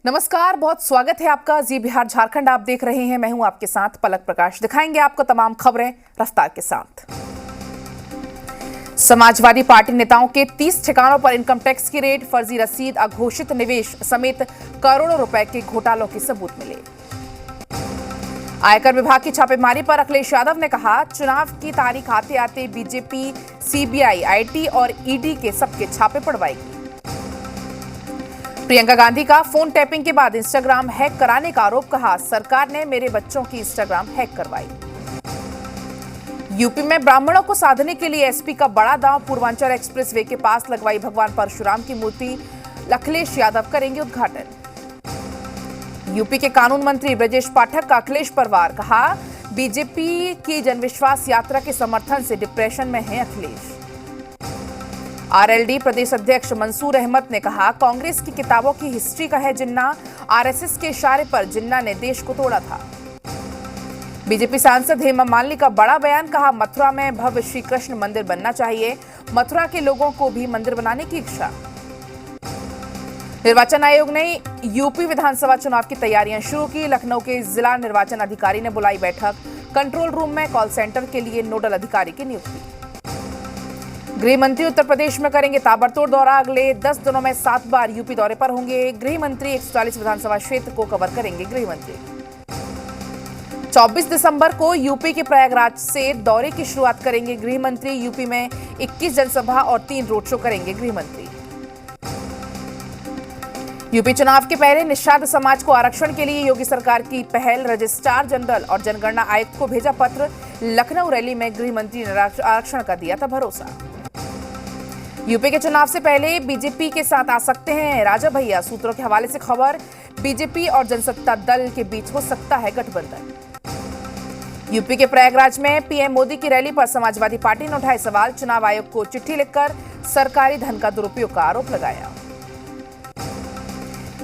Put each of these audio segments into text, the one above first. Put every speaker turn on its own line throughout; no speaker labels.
नमस्कार, बहुत स्वागत है आपका जी बिहार झारखंड। आप देख रहे हैं, मैं हूं आपके साथ पलक प्रकाश। दिखाएंगे आपको तमाम खबरें रफ्तार के साथ। समाजवादी पार्टी नेताओं के 30 ठिकानों पर इनकम टैक्स की रेड, फर्जी रसीद, अघोषित निवेश समेत करोड़ों रुपए के घोटालों के सबूत मिले। आयकर विभाग की छापेमारी पर अखिलेश यादव ने कहा, चुनाव की तारीख आते आते बीजेपी, सीबीआई, आईटी और ईडी के सबके छापे पड़वाएगी। प्रियंका गांधी का फोन टैपिंग के बाद इंस्टाग्राम हैक कराने का आरोप, कहा सरकार ने मेरे बच्चों की इंस्टाग्राम हैक करवाई। यूपी में ब्राह्मणों को साधने के लिए एसपी का बड़ा दांव, पूर्वांचल एक्सप्रेस वे के पास लगवाई भगवान परशुराम की मूर्ति, अखिलेश यादव करेंगे उद्घाटन। यूपी के कानून मंत्री ब्रजेश पाठक का अखिलेश परवार, कहा बीजेपी की जनविश्वास यात्रा के समर्थन से डिप्रेशन में है अखिलेश। आरएलडी प्रदेश अध्यक्ष मंसूर अहमद ने कहा, कांग्रेस की किताबों की हिस्ट्री का है जिन्ना, आरएसएस के इशारे पर जिन्ना ने देश को तोड़ा था। बीजेपी सांसद हेमा मालिनी का बड़ा बयान, कहा मथुरा में भव्य श्री कृष्ण मंदिर बनना चाहिए, मथुरा के लोगों को भी मंदिर बनाने की इच्छा। निर्वाचन आयोग ने यूपी विधानसभा चुनाव की तैयारियां शुरू की, लखनऊ के जिला निर्वाचन अधिकारी ने बुलाई बैठक, कंट्रोल रूम में कॉल सेंटर के लिए नोडल अधिकारी की नियुक्ति। गृह मंत्री उत्तर प्रदेश में करेंगे ताबड़तोड़ दौरा, अगले 10 दिनों में 7 बार यूपी दौरे पर होंगे गृह मंत्री। 140 विधानसभा क्षेत्र को कवर करेंगे गृह मंत्री। 24 दिसंबर को यूपी के प्रयागराज से दौरे की शुरुआत करेंगे गृह मंत्री। यूपी में 21 जनसभा और 3 रोड शो करेंगे गृह मंत्री। यूपी चुनाव के पहले निषाद समाज को आरक्षण के लिए योगी सरकार की पहल, रजिस्ट्रार जनरल और जनगणना आयुक्त को भेजा पत्र। लखनऊ रैली में गृह मंत्री ने आरक्षण का दिया था भरोसा। यूपी के चुनाव से पहले बीजेपी के साथ आ सकते हैं राजा भैया, सूत्रों के हवाले से खबर। बीजेपी और जनसत्ता दल के बीच हो सकता है गठबंधन। यूपी के प्रयागराज में पीएम मोदी की रैली पर समाजवादी पार्टी ने उठाए सवाल, चुनाव आयोग को चिट्ठी लिखकर सरकारी धन का दुरुपयोग का आरोप लगाया।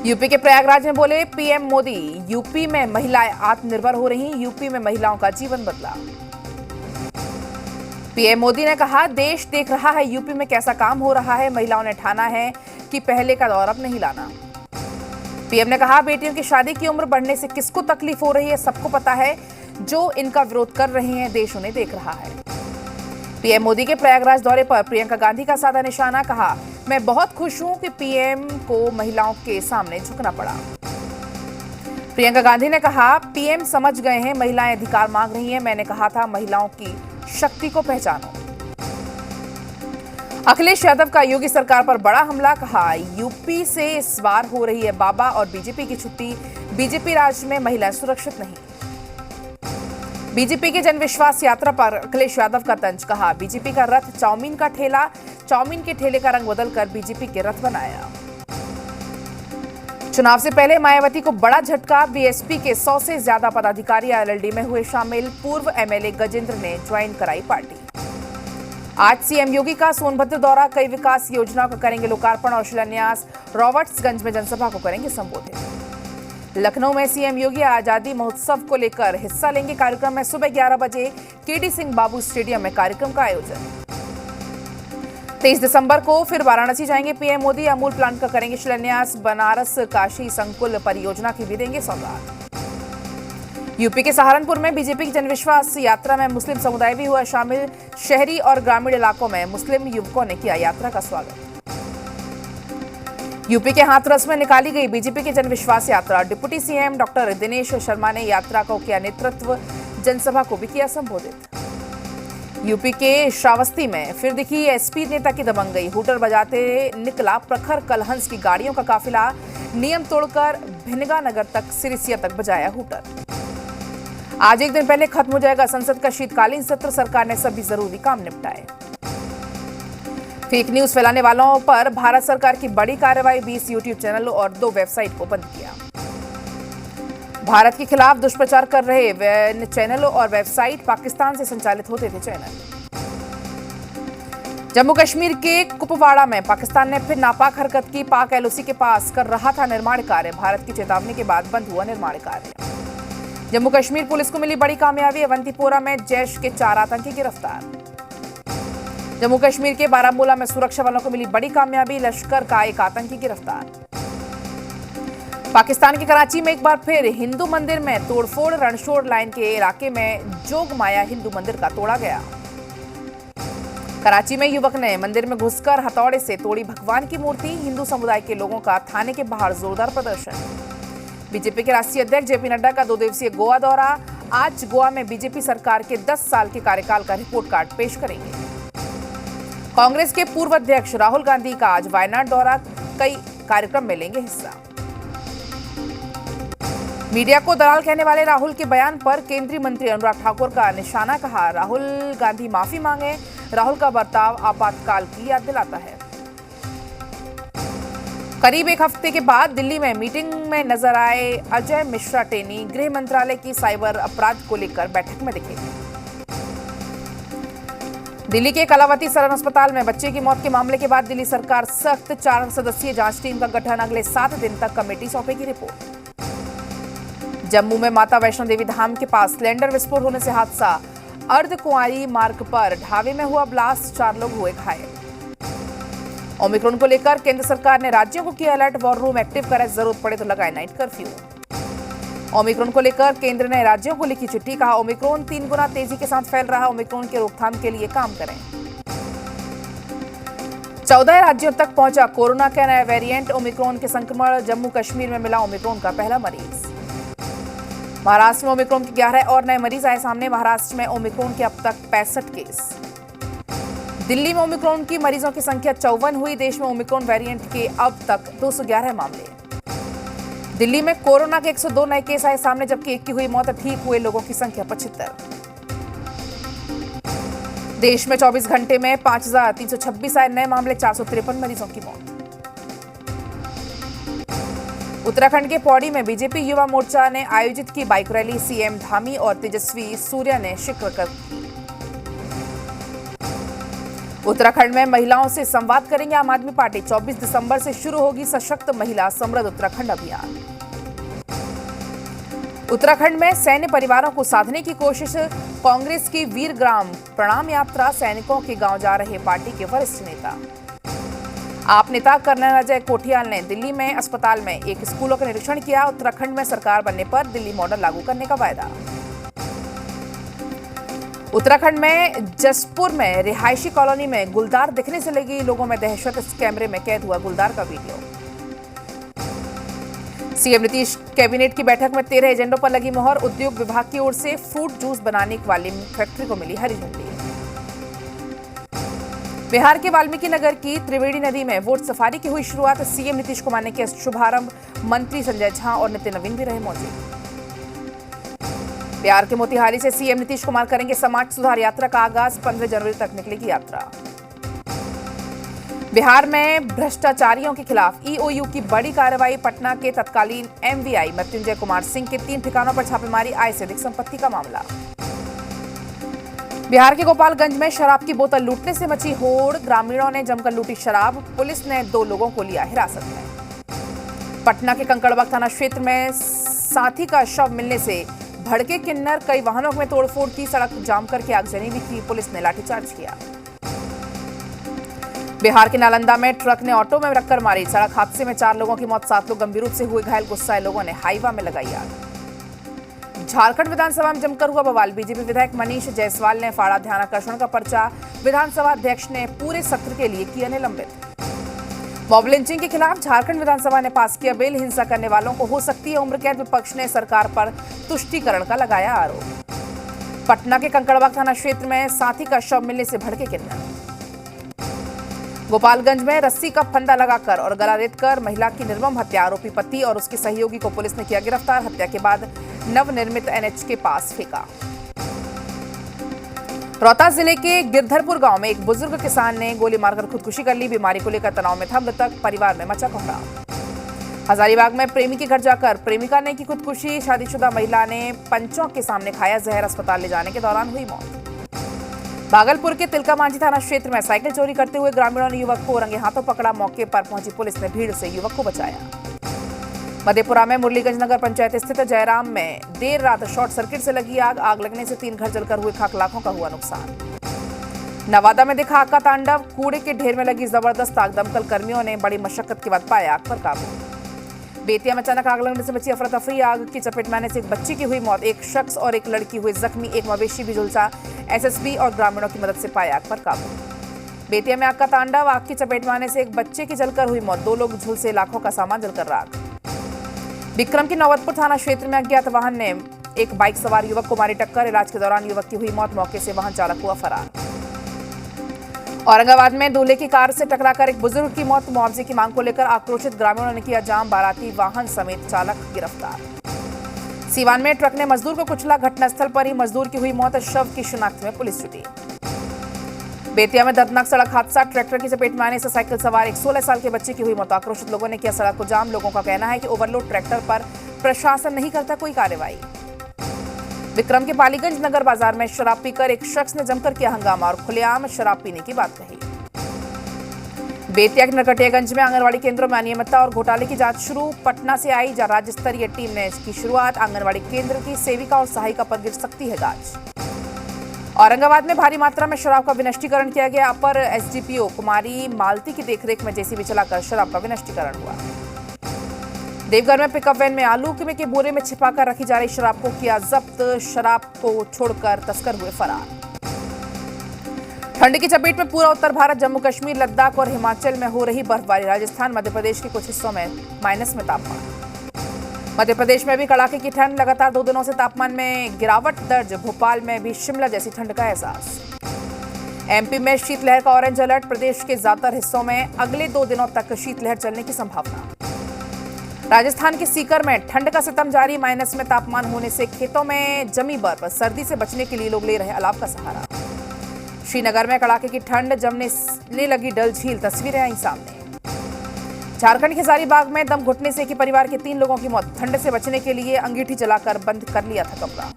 यूपी के प्रयागराज में बोले पीएम मोदी, यूपी में महिलाएं आत्मनिर्भर हो रही, यूपी में महिलाओं का जीवन बदला। पीएम मोदी ने कहा, देश देख रहा है यूपी में कैसा काम हो रहा है, महिलाओं ने ठाना है कि पहले का दौर अब नहीं लाना। पीएम ने कहा, बेटियों की शादी की उम्र बढ़ने से किसको तकलीफ हो रही है सबको पता है, जो इनका विरोध कर रहे हैं देश उन्हें देख रहा है। पीएम मोदी के प्रयागराज दौरे पर प्रियंका गांधी का साधा निशाना, कहा मैं बहुत खुश हूं कि पीएम को महिलाओं के सामने झुकना पड़ा। प्रियंका गांधी ने कहा, पीएम समझ गए हैं महिलाएं अधिकार मांग रही हैं, मैंने कहा था महिलाओं की शक्ति को पहचानो। अखिलेश यादव का योगी सरकार पर बड़ा हमला, कहा यूपी से इस बार हो रही है बाबा और बीजेपी की छुट्टी, बीजेपी राज में महिलाएं सुरक्षित नहीं। बीजेपी की जनविश्वास यात्रा पर अखिलेश यादव का तंज, कहा बीजेपी का रथ चाउमीन का ठेला, चाउमीन के ठेले का रंग बदलकर बीजेपी के रथ बनाया। चुनाव से पहले मायावती को बड़ा झटका, बीएसपी के 100 से ज्यादा पदाधिकारी आरएलडी में हुए शामिल, पूर्व एमएलए गजेंद्र ने ज्वाइन कराई पार्टी। आज सीएम योगी का सोनभद्र दौरा, कई विकास योजनाओं का करेंगे लोकार्पण और शिलान्यास, रॉबर्ट्सगंज में जनसभा को करेंगे संबोधित। लखनऊ में सीएम योगी आजादी महोत्सव को लेकर हिस्सा लेंगे, कार्यक्रम में सुबह 11 बजे केडी सिंह बाबू स्टेडियम में कार्यक्रम का आयोजन। 23 दिसंबर को फिर वाराणसी जाएंगे पीएम मोदी, अमूल प्लांट का करेंगे शिलान्यास, बनारस काशी संकुल परियोजना की भी देंगे सौगात। यूपी के सहारनपुर में बीजेपी की जनविश्वास यात्रा में मुस्लिम समुदाय भी हुआ शामिल, शहरी और ग्रामीण इलाकों में मुस्लिम युवकों ने किया यात्रा का स्वागत। यूपी के हाथरस में निकाली गई बीजेपी की जनविश्वास यात्रा, deputy CM doctor Dinesh Sharma ने यात्रा को किया नेतृत्व, जनसभा को भी किया संबोधित। यूपी के श्रावस्ती में फिर दिखी एसपी नेता की दबंगई, हूटर बजाते निकला प्रखर कलहंस की गाड़ियों का काफिला, नियम तोड़कर भिनगा नगर तक सिरिसिया तक बजाया हूटर। आज एक दिन पहले खत्म हो जाएगा संसद का शीतकालीन सत्र, सरकार ने सभी जरूरी काम निपटाए। फेक न्यूज फैलाने वालों पर भारत सरकार की बड़ी कार्रवाई, 20 यूट्यूब चैनलों और 2 वेबसाइट को बंद किया। भारत के खिलाफ दुष्प्रचार कर रहे चैनलों और वेबसाइट पाकिस्तान से संचालित होते थे चैनल। जम्मू कश्मीर के कुपवाड़ा में पाकिस्तान ने फिर नापाक हरकत की, पाक एलओसी के पास कर रहा था निर्माण कार्य, भारत की चेतावनी के बाद बंद हुआ निर्माण कार्य। जम्मू कश्मीर पुलिस को मिली बड़ी कामयाबी, अवंतीपोरा में जैश के 4 आतंकी गिरफ्तार। जम्मू कश्मीर के बारामूला में सुरक्षा बलों को मिली बड़ी कामयाबी, लश्कर का एक आतंकी गिरफ्तार। पाकिस्तान के कराची में एक बार फिर हिंदू मंदिर में तोड़फोड़। रणछोड़ लाइन के इलाके में जोगमाया हिंदू मंदिर का तोड़ा गया। कराची में युवक ने मंदिर में घुसकर हथौड़े से तोड़ी भगवान की मूर्ति। हिंदू समुदाय के लोगों का थाने के बाहर जोरदार प्रदर्शन। बीजेपी के राष्ट्रीय अध्यक्ष जेपी नड्डा का 2 दिवसीय गोवा दौरा। आज गोवा में बीजेपी सरकार के 10 साल के कार्यकाल का रिपोर्ट कार्ड पेश करेंगे। कांग्रेस के पूर्व अध्यक्ष राहुल गांधी का आज वायनाड दौरा। कई कार्यक्रम में लेंगे हिस्सा। मीडिया को दलाल कहने वाले राहुल के बयान पर केंद्रीय मंत्री अनुराग ठाकुर का निशाना। कहा, राहुल गांधी माफी मांगे। राहुल का बर्ताव आपातकाल की याद दिलाता है। करीब एक हफ्ते के बाद दिल्ली में मीटिंग में नजर आए अजय मिश्रा टेनी। गृह मंत्रालय की साइबर अपराध को लेकर बैठक में दिखे। दिल्ली के कलावती सरन अस्पताल में बच्चे की मौत के मामले के बाद दिल्ली सरकार सख्त। 4 सदस्यीय जांच टीम का गठन। अगले 7 दिन तक कमेटी सौंपेगी रिपोर्ट। जम्मू में माता वैष्णो देवी धाम के पास सिलेंडर विस्फोट होने से हादसा। अर्धकुंवारी मार्ग पर ढाबे में हुआ ब्लास्ट। 4 लोग हुए घायल। ओमिक्रॉन को लेकर केंद्र सरकार ने राज्यों को किया अलर्ट। वॉर रूम एक्टिव करें, जरूरत पड़े तो लगाए नाइट कर्फ्यू। ओमिक्रॉन को लेकर केंद्र ने राज्यों को लिखी चिट्ठी। कहा, ओमिक्रॉन 3 गुना तेजी के साथ फैल रहा। ओमिक्रॉन के रोकथाम के लिए काम करें। 14 राज्यों तक पहुंचा कोरोना का नया वेरिएंट ओमिक्रॉन के संक्रमण। जम्मू कश्मीर में मिला ओमिक्रॉन का पहला मरीज। महाराष्ट्र में ओमिक्रॉन के 11 और नए मरीज आए सामने। महाराष्ट्र में ओमिक्रॉन के अब तक 65 केस। दिल्ली में ओमिक्रॉन की मरीजों की संख्या 54 हुई। देश में ओमिक्रॉन वेरिएंट के अब तक 211 मामले। दिल्ली में कोरोना के 102 नए केस आए सामने, जबकि 1 की हुई मौत। ठीक हुए लोगों की संख्या 75। देश में 24 घंटे में 5326 आए नए मामले। 453 मरीजों की मौत। उत्तराखंड के पौड़ी में बीजेपी युवा मोर्चा ने आयोजित की बाइक रैली। सीएम धामी और तेजस्वी सूर्या ने शिरकत की। उत्तराखंड में महिलाओं से संवाद करेंगे आम आदमी पार्टी। 24 दिसंबर से शुरू होगी सशक्त महिला समृद्ध उत्तराखंड अभियान। उत्तराखंड में सैन्य परिवारों को साधने की कोशिश। कांग्रेस की वीरग्राम प्रणाम यात्रा। सैनिकों के गांव जा रहे पार्टी के वरिष्ठ नेता। आप नेता कर्नल अजय कोठियाल ने दिल्ली में अस्पताल में एक स्कूलों का निरीक्षण किया। उत्तराखंड में सरकार बनने पर दिल्ली मॉडल लागू करने का वायदा। उत्तराखंड में जसपुर में रिहायशी कॉलोनी में गुलदार दिखने से लगी लोगों में दहशत। इस कैमरे में कैद हुआ गुलदार का वीडियो। सीएम नीतीश कैबिनेट की बैठक में 13 एजेंडों पर लगी मोहर। उद्योग विभाग की ओर से फ्रूट जूस बनाने वाली फैक्ट्री को मिली हरी झंडी। बिहार के वाल्मीकि नगर की त्रिवेणी नदी में वोट सफारी की हुई शुरुआत। सीएम नीतीश कुमार ने किया शुभारंभ। मंत्री संजय झा और नितिन नवीन भी रहे मौजूद। बिहार के मोतिहारी से सीएम नीतीश कुमार करेंगे समाज सुधार यात्रा का आगाज। 15 जनवरी तक निकलेगी यात्रा। बिहार में भ्रष्टाचारियों के खिलाफ ईओयू की बड़ी कार्रवाई। पटना के तत्कालीन एमवीआई मृत्युंजय कुमार सिंह के 3 ठिकानों पर छापेमारी। आय से अधिक संपत्ति का मामला। बिहार के गोपालगंज में शराब की बोतल लूटने से मची होड़। ग्रामीणों ने जमकर लूटी शराब। पुलिस ने 2 लोगों को लिया हिरासत में। पटना के कंकड़बाग थाना क्षेत्र में साथी का शव मिलने से भड़के किन्नर। कई वाहनों में तोड़फोड़ की। सड़क जाम करके आगजनी भी की। पुलिस ने लाठीचार्ज किया। बिहार के नालंदा में ट्रक ने ऑटो में टक्कर मारी। सड़क हादसे में 4 लोगों की मौत। 7 लोग गंभीर रूप से हुए घायल। गुस्साए लोगों ने हाईवा में लगाई आग। झारखंड विधानसभा में जमकर हुआ बवाल। बीजेपी विधायक मनीष जायसवाल ने फाड़ा ध्यानाकर्षण का पर्चा। विधानसभा अध्यक्ष ने पूरे सत्र के लिए किया निलंबित। मॉब लिंचिंग के खिलाफ झारखंड विधानसभा ने पास किया बिल। हिंसा करने वालों को हो सकती है उम्र कैद। विपक्ष ने सरकार पर तुष्टीकरण का लगाया आरोप। पटना के कंकड़बाग थाना क्षेत्र में साथी का शव मिलने से भड़के किन्नर। गोपालगंज में रस्सी का फंदा लगाकर और गला रेतकर महिला की निर्मम हत्या। आरोपी पति और उसके सहयोगी को पुलिस ने किया गिरफ्तार। हत्या के बाद नवनिर्मित एनएच के पास फेंका। रोहतास जिले के गिरधरपुर गांव में एक बुजुर्ग किसान ने गोली मारकर खुदकुशी कर ली। बीमारी को लेकर तनाव में था मृतक। परिवार में मचा कोहराम। हजारीबाग में प्रेमी के घर जाकर प्रेमिका ने की खुदकुशी। शादीशुदा महिला ने पंचों के सामने खाया जहर। अस्पताल ले जाने के दौरान हुई मौत। भागलपुर के तिलका मांझी थाना क्षेत्र में साइकिल चोरी करते हुए ग्रामीणों ने युवक को रंगे हाथों पकड़ा। मौके पर पहुंची पुलिस ने भीड़ से युवक को बचाया। मधेपुरा में मुरलीगंज नगर पंचायत स्थित जयराम में देर रात शॉर्ट सर्किट से लगी आग। आग लगने से 3 घर जलकर हुए खाक। लाखों का हुआ नुकसान। नवादा में दिखा आग का तांडव। कूड़े के ढेर में लगी जबरदस्त आग। दमकल कर्मियों ने बड़ी मशक्कत के बाद पाया आग पर काबू। बेतिया में अचानक आग लगने से बची अफरा तफरी। आग की चपेट में आने से एक बच्ची की हुई मौत, एक शख्स और एक लड़की हुए जख्मी। एक मवेशी भी झुलसा। एसएसबी और ग्रामीणों की मदद से पाया आग पर काबू। बेतिया में आग का तांडव। आग की चपेट में आने से एक बच्चे की जलकर हुई मौत, 2 लोग झुलसे, लाखों का सामान जलकर राख। विक्रम की नौबतपुर थाना क्षेत्र में अज्ञात वाहन ने एक बाइक सवार युवक को मारी टक्कर। इलाज के दौरान युवक की हुई मौत, मौके से वाहन चालक हुआ फरार। औरंगाबाद में दूल्हे की कार से टकराकर एक बुजुर्ग की मौत। मुआवजे की मांग को लेकर आक्रोशित ग्रामीणों ने किया जाम। बाराती वाहन समेत चालक गिरफ्तार। सीवान में ट्रक ने मजदूर को कुचला। घटनास्थल पर ही मजदूर की हुई मौत। शव की शिनाख्त में पुलिस जुटी। बेतिया में दर्दनाक सड़क हादसा। ट्रैक्टर की चपेट में आने से साइकिल सवार एक 16 साल के बच्चे की हुई मौत। आक्रोशित लोगों ने किया सड़क को जाम। लोगों का कहना है कि ओवरलोड ट्रैक्टर पर प्रशासन नहीं करता कोई कार्रवाई। विक्रम के पालीगंज नगर बाजार में शराब पीकर एक शख्स ने जमकर किया हंगामा और खुलेआम शराब पीने की बात कही। बेतिया के नरकटियागंज में आंगनवाड़ी केंद्रों में अनियमितता और घोटाले की जांच शुरू। पटना से आई राज्य स्तरीय टीम ने इसकी शुरुआत। आंगनवाड़ी केंद्र की सेविका और सहायिका पर गिर सकती है गाज। औरंगाबाद में भारी मात्रा में शराब का विनष्टीकरण किया गया। अपर एसडीपीओ कुमारी मालती की देखरेख में जेसीबी चलाकर शराब का विनष्टीकरण हुआ। देवघर में पिकअप वैन में आलू के बोरे में छिपाकर रखी जा रही शराब को किया जब्त। शराब को छोड़कर तस्कर हुए फरार। ठंड की चपेट में पूरा उत्तर भारत। जम्मू कश्मीर, लद्दाख और हिमाचल में हो रही बर्फबारी। राजस्थान, मध्य प्रदेश के कुछ हिस्सों में माइनस में तापमान। मध्य प्रदेश में भी कड़ाके की ठंड। लगातार 2 दिनों से तापमान में गिरावट दर्ज। भोपाल में भी शिमला जैसी ठंड का एहसास। एमपी में शीतलहर का ऑरेंज अलर्ट। प्रदेश के ज्यादातर हिस्सों में अगले 2 दिनों तक शीतलहर चलने की संभावना। राजस्थान के सीकर में ठंड का सितम जारी। माइनस में तापमान होने से खेतों में जमी बर्फ। सर्दी से बचने के लिए लोग ले रहे अलाव का सहारा। श्रीनगर में कड़ाके की ठंड। जमने लगी डल झील। तस्वीरें आई सामने। झारखंड के हजारीबाग में दम घुटने से एक ही परिवार के 3 लोगों की मौत। ठंड से बचने के लिए अंगीठी जलाकर बंद कर लिया था कमरा।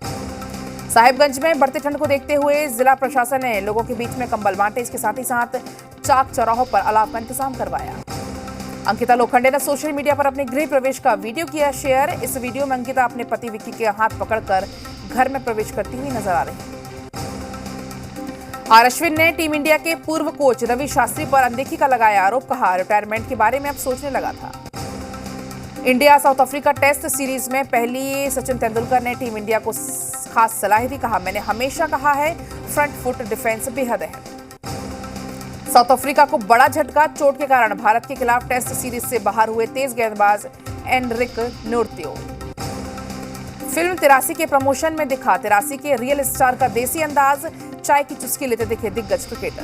साहिबगंज में बढ़ती ठंड को देखते हुए जिला प्रशासन ने लोगों के बीच में कंबल बांटे। इसके साथ ही साथ चाक चौराहों पर अलाव का इंतजाम करवाया। अंकिता लोखंडे ने सोशल मीडिया पर अपने गृह प्रवेश का वीडियो किया शेयर। इस वीडियो में अंकिता अपने पति विक्की के हाथ पकड़कर घर में प्रवेश करती हुई नजर आ रही। आर अश्विन ने टीम इंडिया के पूर्व कोच रवि शास्त्री पर अनदेखी का लगाया आरोप। कहा, रिटायरमेंट के बारे में अब सोचने लगा था। India South Africa test series में पहली सचिन तेंदुलकर ने टीम इंडिया को खास सलाह दी। कहा, मैंने हमेशा कहा है फ्रंट फुट डिफेंस बेहद है। साउथ अफ्रीका को बड़ा झटका। चोट के कारण भारत के खिलाफ टेस्ट सीरीज से बाहर हुए तेज गेंदबाज एनरिक नोर्तियो। फिल्म 83 के प्रमोशन में दिखा 83 के रियल स्टार का देसी अंदाज। चाय की चुस्की लेते दिखे दिग्गज क्रिकेटर।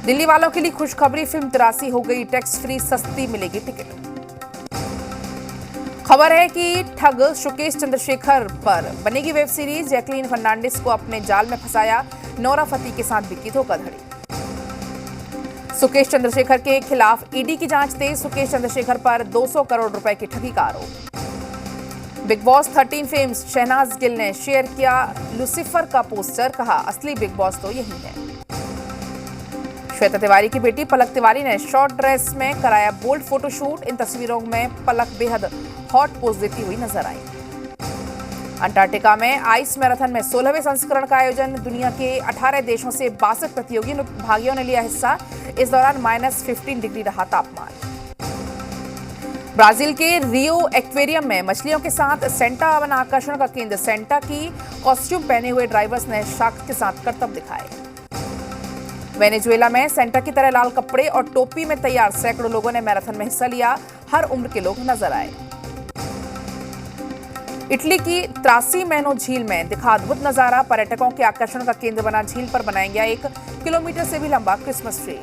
दिल्ली वालों के लिए खुशखबरी। फिल्म 83 हो गई टैक्स फ्री। सस्ती मिलेगी टिकट। खबर है कि ठग सुकेश चंद्रशेखर पर बनेगी वेब सीरीज। जैकलीन फर्नांडिस को अपने जाल में फंसाया। नोरा फतेही के साथ बिकी धोखाधड़ी। सुकेश चंद्रशेखर के खिलाफ ईडी की जांच तेज। सुकेश चंद्रशेखर पर 200 करोड़ रुपए की ठगी का आरोप। Bigg Boss 13 fames Shehnaaz Gill ने शेयर किया लूसीफर का पोस्टर। कहा, असली बिग बॉस तो यही है। श्वेता तिवारी की बेटी पलक तिवारी ने शॉर्ट ड्रेस में कराया बोल्ड फोटोशूट। इन तस्वीरों में पलक बेहद हॉट पोज देती हुई नजर आई। अंटार्कटिका में आइस मैराथन में 16वें संस्करण का आयोजन। दुनिया के 18 देशों से 62 प्रतिभागियों ने लिया हिस्सा। इस दौरान -15 डिग्री रहा तापमान। ब्राजील के रियो एक्वेरियम में मछलियों के साथ सेंटा बना आकर्षण का केंद्र। सेंटा की कॉस्ट्यूम पहने हुए ड्राइवर्स ने शार्क के साथ करतब दिखाए। वेनेजुएला में सेंटा की तरह लाल कपड़े और टोपी में तैयार सैकड़ों लोगों ने मैराथन में हिस्सा लिया। हर उम्र के लोग नजर आए। इटली की त्रासी मैनो झील में दिखा अद्भुत नजारा। पर्यटकों के आकर्षण का केंद्र बना झील पर बनाया गया 1 किलोमीटर से भी लंबा क्रिसमस ट्री।